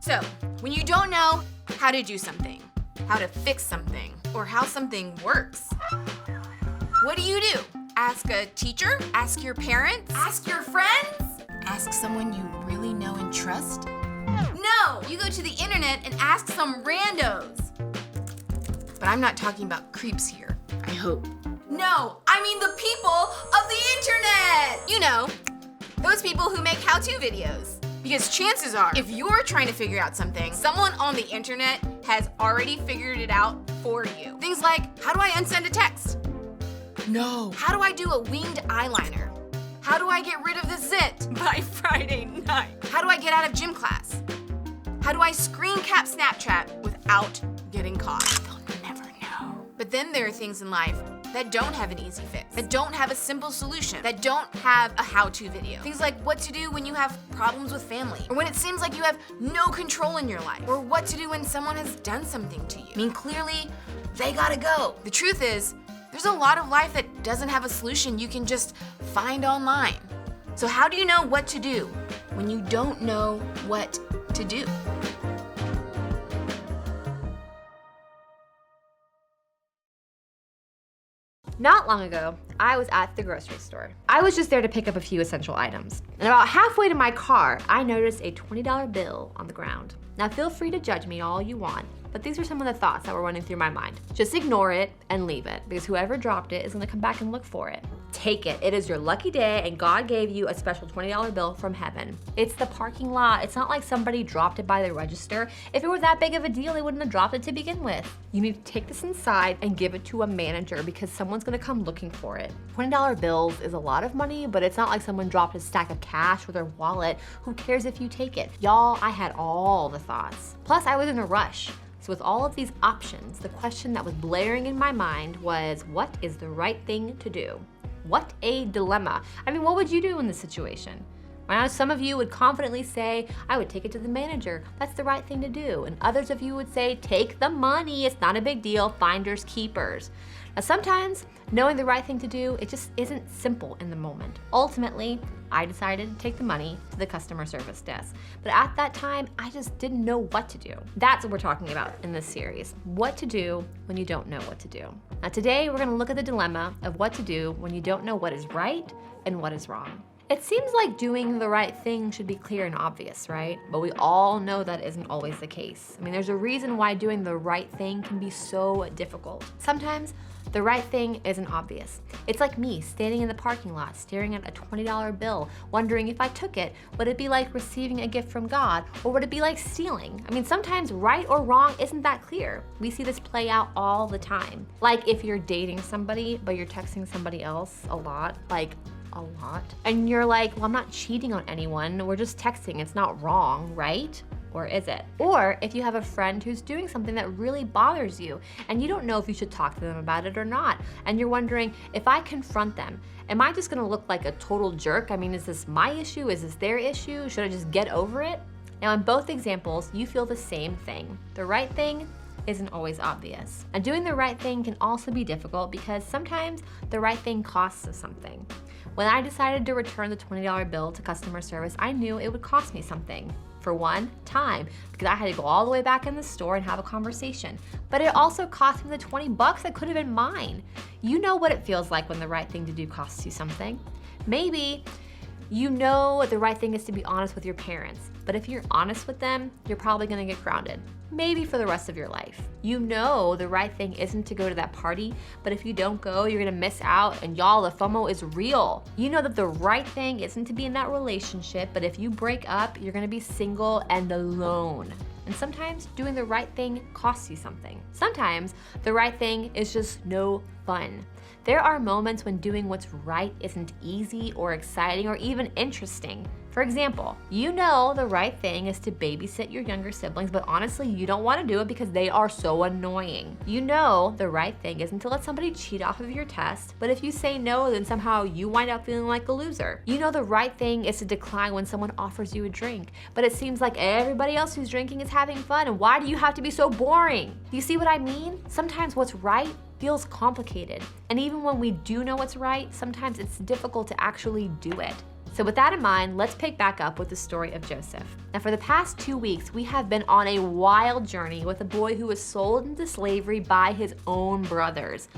So, when you don't know how to do something, how to fix something, or how something works, what do? Ask a teacher? Ask your parents? Ask your friends? Ask someone you really know and trust? No! You go to the internet and ask some randos. But I'm not talking about creeps here, I hope. No, I mean the people of the internet! You know, those people who make how-to videos. Because chances are, if you're trying to figure out something, someone on the internet has already figured it out for you. Things like, how do I unsend a text? No. How do I do a winged eyeliner? How do I get rid of the zit by Friday night? How do I get out of gym class? How do I screen cap Snapchat without getting caught? They'll never know. But then there are things in life that don't have an easy fix, that don't have a simple solution, that don't have a how-to video. Things like what to do when you have problems with family, or when it seems like you have no control in your life, or what to do when someone has done something to you. I mean, clearly, they gotta go. The truth is, there's a lot of life that doesn't have a solution you can just find online. So how do you know what to do when you don't know what to do? Not long ago, I was at the grocery store. I was just there to pick up a few essential items. And about halfway to my car, I noticed a $20 bill on the ground. Now feel free to judge me all you want, but these are some of the thoughts that were running through my mind. Just ignore it and leave it, because whoever dropped it is gonna come back and look for it. Take it. It is your lucky day and God gave you a special $20 bill from heaven. It's the parking lot. It's not like somebody dropped it by the register. If it were that big of a deal, they wouldn't have dropped it to begin with. You need to take this inside and give it to a manager because someone's gonna come looking for it. $20 bills is a lot of money, but it's not like someone dropped a stack of cash with their wallet. Who cares if you take it? Y'all, I had all the thoughts. Plus, I was in a rush. So with all of these options, the question that was blaring in my mind was, what is the right thing to do? What a dilemma. I mean, what would you do in this situation? Now, some of you would confidently say, I would take it to the manager. That's the right thing to do. And others of you would say, take the money. It's not a big deal. Finders keepers. Now, sometimes knowing the right thing to do, it just isn't simple in the moment. Ultimately, I decided to take the money to the customer service desk. But at that time, I just didn't know what to do. That's what we're talking about in this series. What to do when you don't know what to do. Now today, we're gonna look at the dilemma of what to do when you don't know what is right and what is wrong. It seems like doing the right thing should be clear and obvious, right? But we all know that isn't always the case. I mean, there's a reason why doing the right thing can be so difficult. Sometimes the right thing isn't obvious. It's like me standing in the parking lot, staring at a $20 bill, wondering if I took it, would it be like receiving a gift from God, or would it be like stealing? I mean, sometimes right or wrong isn't that clear. We see this play out all the time. Like if you're dating somebody, but you're texting somebody else a lot, and you're like, well, I'm not cheating on anyone, we're just texting, it's not wrong, right? Or is it? Or if you have a friend who's doing something that really bothers you and you don't know if you should talk to them about it or not, and you're wondering, if I confront them, am I just gonna look like a total jerk? I mean, is this my issue? Is this their issue? Should I just get over it? Now in both examples, you feel the same thing. The right thing isn't always obvious. And doing the right thing can also be difficult because sometimes the right thing costs us something. When I decided to return the $20 bill to customer service, I knew it would cost me something. For one, time, because I had to go all the way back in the store and have a conversation. But it also cost me the 20 bucks that could have been mine. You know what it feels like when the right thing to do costs you something. Maybe you know the right thing is to be honest with your parents, but if you're honest with them, you're probably gonna get grounded. Maybe for the rest of your life. You know the right thing isn't to go to that party, but if you don't go, you're gonna miss out, and y'all, the FOMO is real. You know that the right thing isn't to be in that relationship, but if you break up, you're gonna be single and alone. And sometimes doing the right thing costs you something. Sometimes the right thing is just no fun. There are moments when doing what's right isn't easy or exciting or even interesting. For example, you know the right thing is to babysit your younger siblings, but honestly, you don't want to do it because they are so annoying. You know the right thing isn't to let somebody cheat off of your test, but if you say no, then somehow you wind up feeling like a loser. You know the right thing is to decline when someone offers you a drink, but it seems like everybody else who's drinking is having fun, and why do you have to be so boring? You see what I mean? Sometimes what's right feels complicated, and even when we do know what's right, sometimes it's difficult to actually do it. So with that in mind, let's pick back up with the story of Joseph. Now for the past 2 weeks, we have been on a wild journey with a boy who was sold into slavery by his own brothers.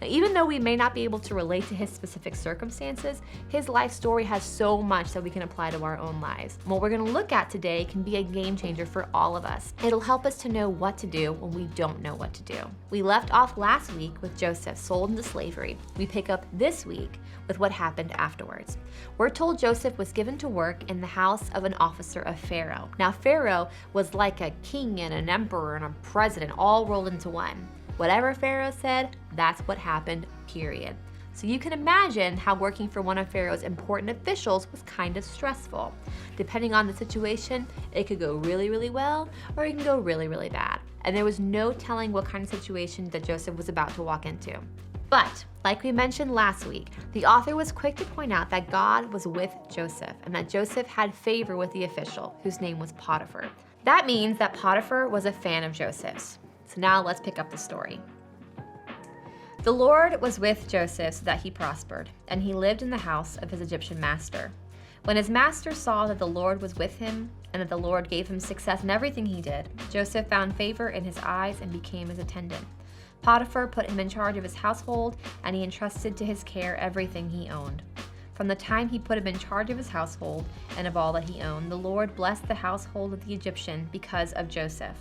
Now, even though we may not be able to relate to his specific circumstances, his life story has so much that we can apply to our own lives. And what we're gonna look at today can be a game changer for all of us. It'll help us to know what to do when we don't know what to do. We left off last week with Joseph sold into slavery. We pick up this week with what happened afterwards. We're told Joseph was given to work in the house of an officer of Pharaoh. Now, Pharaoh was like a king and an emperor and a president all rolled into one. Whatever Pharaoh said, that's what happened, period. So you can imagine how working for one of Pharaoh's important officials was kind of stressful. Depending on the situation, it could go really, really well, or it can go really, really bad. And there was no telling what kind of situation that Joseph was about to walk into. But, like we mentioned last week, the author was quick to point out that God was with Joseph and that Joseph had favor with the official, whose name was Potiphar. That means that Potiphar was a fan of Joseph's. So now let's pick up the story. The Lord was with Joseph so that he prospered, and he lived in the house of his Egyptian master. When his master saw that the Lord was with him and that the Lord gave him success in everything he did, Joseph found favor in his eyes and became his attendant. Potiphar put him in charge of his household, and he entrusted to his care everything he owned. From the time he put him in charge of his household and of all that he owned, the Lord blessed the household of the Egyptian because of Joseph.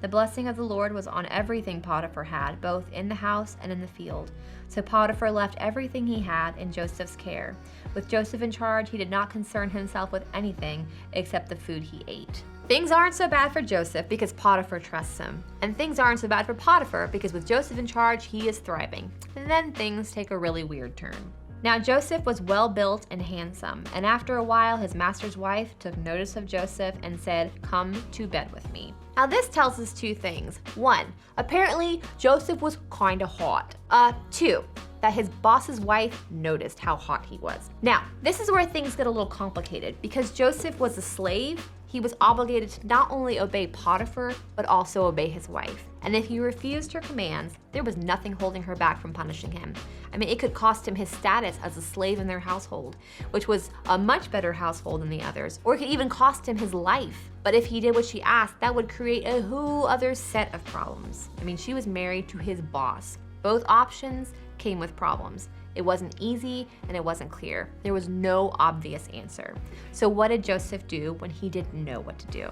The blessing of the Lord was on everything Potiphar had, both in the house and in the field. So Potiphar left everything he had in Joseph's care. With Joseph in charge, he did not concern himself with anything except the food he ate. Things aren't so bad for Joseph because Potiphar trusts him. And things aren't so bad for Potiphar because with Joseph in charge, he is thriving. And then things take a really weird turn. Now Joseph was well built and handsome, and after a while his master's wife took notice of Joseph and said, "Come to bed with me." Now this tells us two things. One, apparently Joseph was kinda hot. Two, that his boss's wife noticed how hot he was. Now, this is where things get a little complicated because Joseph was a slave. He was obligated to not only obey Potiphar, but also obey his wife. And if he refused her commands, there was nothing holding her back from punishing him. I mean, it could cost him his status as a slave in their household, which was a much better household than the others, or it could even cost him his life. But if he did what she asked, that would create a whole other set of problems. I mean, she was married to his boss. Both options came with problems. It wasn't easy and it wasn't clear. There was no obvious answer. So what did Joseph do when he didn't know what to do?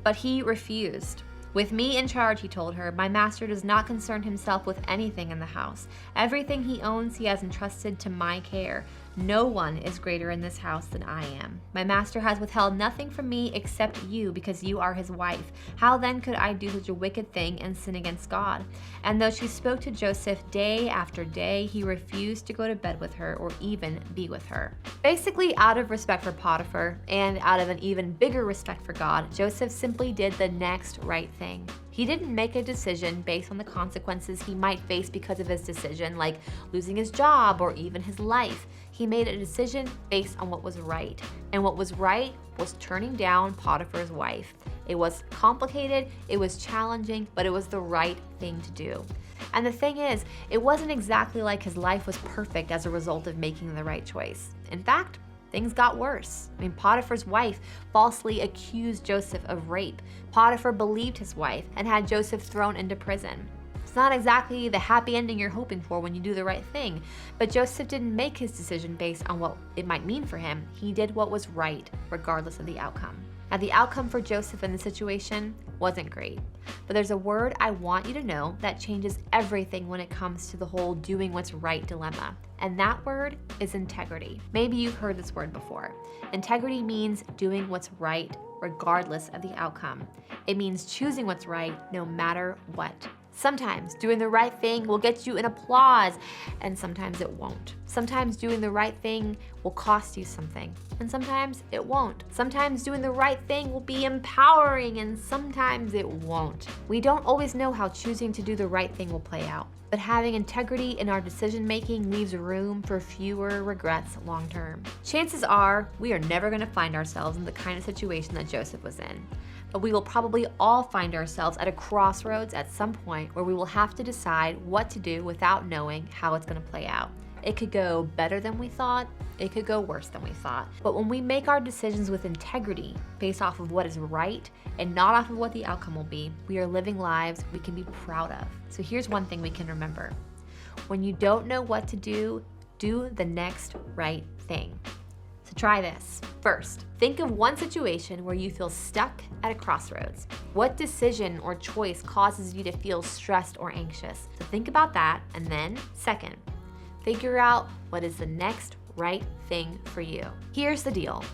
But he refused. "With me in charge," he told her, "my master does not concern himself with anything in the house. Everything he owns he has entrusted to my care. No one is greater in this house than I am. My master has withheld nothing from me except you because you are his wife. How then could I do such a wicked thing and sin against God?" And though she spoke to Joseph day after day, he refused to go to bed with her or even be with her. Basically, out of respect for Potiphar and out of an even bigger respect for God, Joseph simply did the next right thing. He didn't make a decision based on the consequences he might face because of his decision, like losing his job or even his life. He made a decision based on what was right. And what was right was turning down Potiphar's wife. It was complicated, it was challenging, but it was the right thing to do. And the thing is, it wasn't exactly like his life was perfect as a result of making the right choice. In fact, things got worse. I mean, Potiphar's wife falsely accused Joseph of rape. Potiphar believed his wife and had Joseph thrown into prison. It's not exactly the happy ending you're hoping for when you do the right thing, but Joseph didn't make his decision based on what it might mean for him. He did what was right, regardless of the outcome. Now, the outcome for Joseph in the situation wasn't great, but there's a word I want you to know that changes everything when it comes to the whole doing what's right dilemma, and that word is integrity. Maybe you've heard this word before. Integrity means doing what's right regardless of the outcome. It means choosing what's right no matter what. Sometimes doing the right thing will get you an applause, and sometimes it won't. Sometimes doing the right thing will cost you something, and sometimes it won't. Sometimes doing the right thing will be empowering, and sometimes it won't. We don't always know how choosing to do the right thing will play out, but having integrity in our decision making leaves room for fewer regrets long term. Chances are we are never going to find ourselves in the kind of situation that Joseph was in. But we will probably all find ourselves at a crossroads at some point where we will have to decide what to do without knowing how it's going to play out. It could go better than we thought. It could go worse than we thought. But when we make our decisions with integrity, based off of what is right and not off of what the outcome will be, we are living lives we can be proud of. So here's one thing we can remember. When you don't know what to do the next right thing. So try this. First, think of one situation where you feel stuck at a crossroads. What decision or choice causes you to feel stressed or anxious? So think about that. And then, second, figure out what is the next right thing for you. Here's the deal.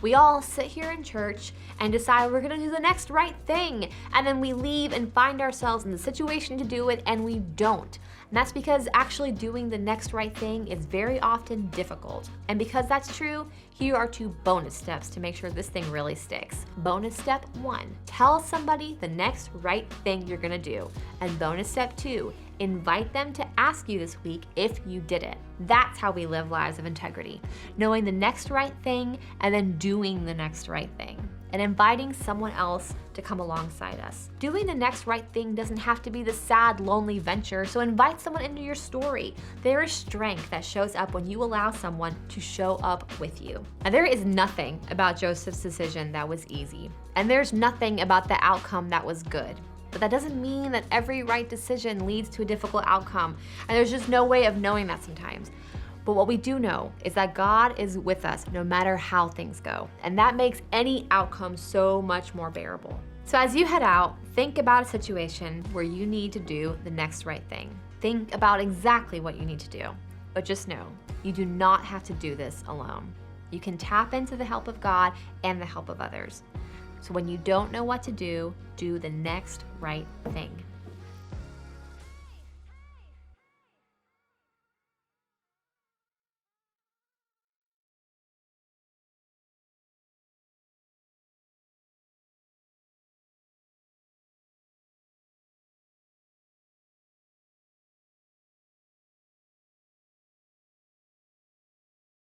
We all sit here in church and decide we're gonna do the next right thing, and then we leave and find ourselves in the situation to do it, and we don't. And that's because actually doing the next right thing is very often difficult. And because that's true, here are 2 bonus steps to make sure this thing really sticks. Bonus step 1, tell somebody the next right thing you're gonna do. And bonus step 2, invite them to ask you this week if you did it. That's how we live lives of integrity, knowing the next right thing and then doing the next right thing, and inviting someone else to come alongside us. Doing the next right thing doesn't have to be the sad, lonely venture, so invite someone into your story. There is strength that shows up when you allow someone to show up with you. And there is nothing about Joseph's decision that was easy, and there's nothing about the outcome that was good. But that doesn't mean that every right decision leads to a difficult outcome, and there's just no way of knowing that sometimes. But what we do know is that God is with us no matter how things go, and that makes any outcome so much more bearable. So as you head out, think about a situation where you need to do the next right thing. Think about exactly what you need to do, but just know, you do not have to do this alone. You can tap into the help of God and the help of others. So when you don't know what to do the next right thing.